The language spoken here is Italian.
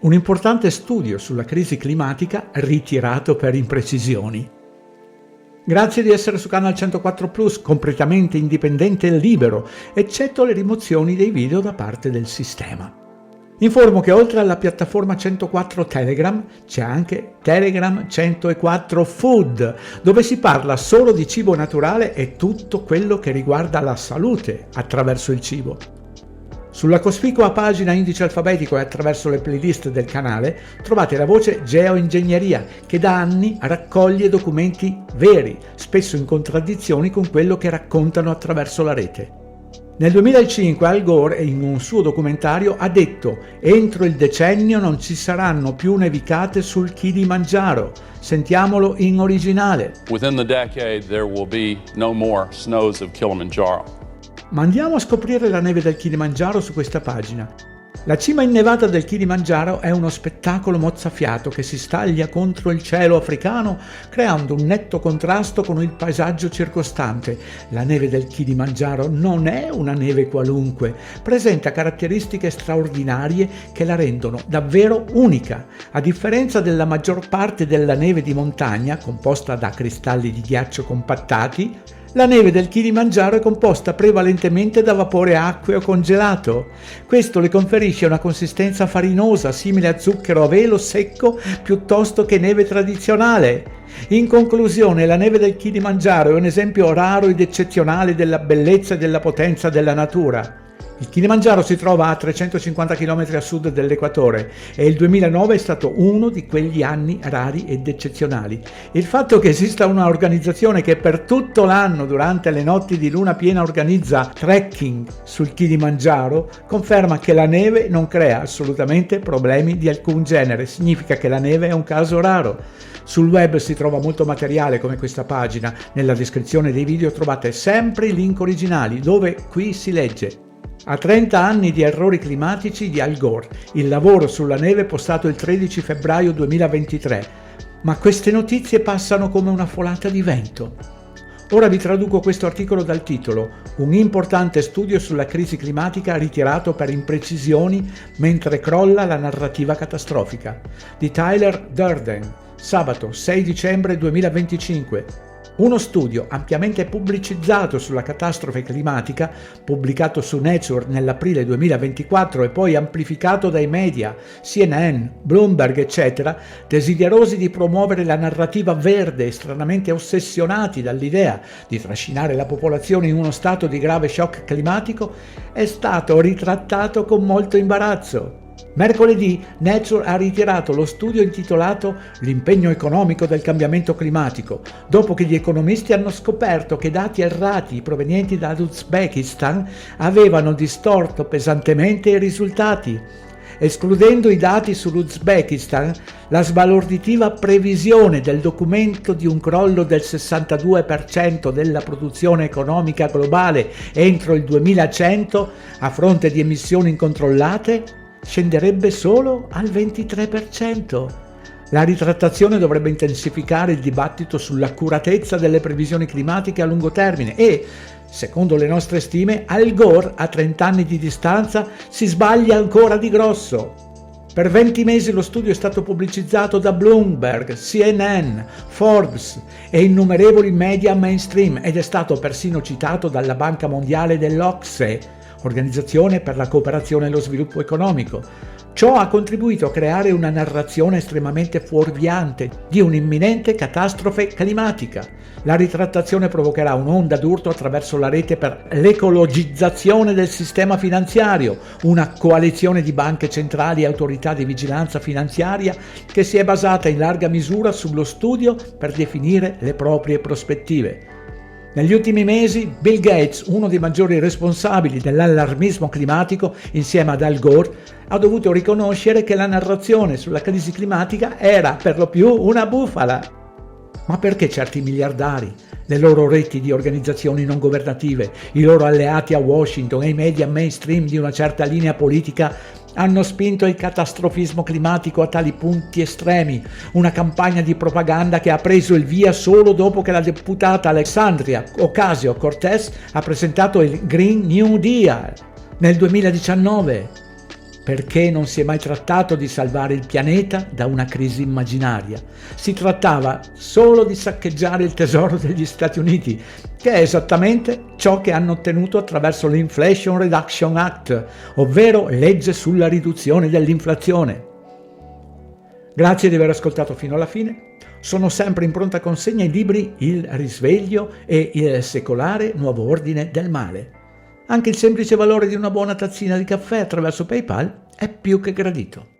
Un importante studio sulla crisi climatica ritirato per imprecisioni. Grazie di essere su Canal 104 Plus, completamente indipendente e libero, eccetto le rimozioni dei video da parte del sistema. Informo che oltre alla piattaforma 104 Telegram c'è anche Telegram 104 Food, dove si parla solo di cibo naturale e tutto quello che riguarda la salute attraverso il cibo. Sulla cospicua pagina indice alfabetico e attraverso le playlist del canale trovate la voce Geoingegneria, che da anni raccoglie documenti veri, spesso in contraddizione con quello che raccontano attraverso la rete. Nel 2005 Al Gore, in un suo documentario, ha detto: entro il decennio non ci saranno più nevicate sul Kilimangiaro. Sentiamolo in originale. Within the decade there will be no more snows of Kilimanjaro. Ma andiamo a scoprire la neve del Kilimangiaro su questa pagina. La cima innevata del Kilimangiaro è uno spettacolo mozzafiato che si staglia contro il cielo africano, creando un netto contrasto con il paesaggio circostante. La neve del Kilimangiaro non è una neve qualunque, presenta caratteristiche straordinarie che la rendono davvero unica. A differenza della maggior parte della neve di montagna, composta da cristalli di ghiaccio compattati, la neve del Kilimangiaro è composta prevalentemente da vapore acqueo congelato. Questo le conferisce una consistenza farinosa, simile a zucchero a velo secco, piuttosto che neve tradizionale. In conclusione, la neve del Kilimangiaro è un esempio raro ed eccezionale della bellezza e della potenza della natura. Il Kilimangiaro si trova a 350 km a sud dell'equatore e il 2009 è stato uno di quegli anni rari ed eccezionali. Il fatto che esista una organizzazione che per tutto l'anno durante le notti di luna piena organizza trekking sul Kilimangiaro conferma che la neve non crea assolutamente problemi di alcun genere, significa che la neve è un caso raro. Sul web si trova molto materiale come questa pagina, nella descrizione dei video trovate sempre i link originali dove qui si legge: a 30 anni di errori climatici di Al Gore, il lavoro sulla neve postato il 13 febbraio 2023. Ma queste notizie passano come una folata di vento. Ora vi traduco questo articolo dal titolo: un importante studio sulla crisi climatica ritirato per imprecisioni mentre crolla la narrativa catastrofica, di Tyler Durden, sabato 6 dicembre 2025. Uno studio ampiamente pubblicizzato sulla catastrofe climatica, pubblicato su Nature nell'aprile 2024 e poi amplificato dai media, CNN, Bloomberg, eccetera, desiderosi di promuovere la narrativa verde e stranamente ossessionati dall'idea di trascinare la popolazione in uno stato di grave shock climatico, è stato ritrattato con molto imbarazzo. Mercoledì Nature ha ritirato lo studio intitolato L'impegno economico del cambiamento climatico, dopo che gli economisti hanno scoperto che dati errati provenienti dall'Uzbekistan avevano distorto pesantemente i risultati. Escludendo i dati sull'Uzbekistan, la sbalorditiva previsione del documento di un crollo del 62% della produzione economica globale entro il 2100 a fronte di emissioni incontrollate scenderebbe solo al 23%. La ritrattazione dovrebbe intensificare il dibattito sull'accuratezza delle previsioni climatiche a lungo termine e, secondo le nostre stime, Al Gore a 30 anni di distanza si sbaglia ancora di grosso. Per 20 mesi lo studio è stato pubblicizzato da Bloomberg, CNN, Forbes e innumerevoli media mainstream ed è stato persino citato dalla Banca Mondiale dell'OCSE, Organizzazione per la Cooperazione e lo Sviluppo Economico. Ciò ha contribuito a creare una narrazione estremamente fuorviante di un'imminente catastrofe climatica. La ritrattazione provocherà un'onda d'urto attraverso la rete per l'ecologizzazione del sistema finanziario, una coalizione di banche centrali e autorità di vigilanza finanziaria che si è basata in larga misura sullo studio per definire le proprie prospettive. Negli ultimi mesi Bill Gates, uno dei maggiori responsabili dell'allarmismo climatico, insieme ad Al Gore, ha dovuto riconoscere che la narrazione sulla crisi climatica era per lo più una bufala. Ma perché certi miliardari, le loro reti di organizzazioni non governative, i loro alleati a Washington e i media mainstream di una certa linea politica hanno spinto il catastrofismo climatico a tali punti estremi, una campagna di propaganda che ha preso il via solo dopo che la deputata Alexandria Ocasio-Cortez ha presentato il Green New Deal nel 2019. perché non si è mai trattato di salvare il pianeta da una crisi immaginaria. Si trattava solo di saccheggiare il tesoro degli Stati Uniti, che è esattamente ciò che hanno ottenuto attraverso l'Inflation Reduction Act, ovvero legge sulla riduzione dell'inflazione. Grazie di aver ascoltato fino alla fine. Sono sempre in pronta consegna i libri Il risveglio e Il secolare nuovo ordine del male. Anche il semplice valore di una buona tazzina di caffè attraverso PayPal è più che gradito.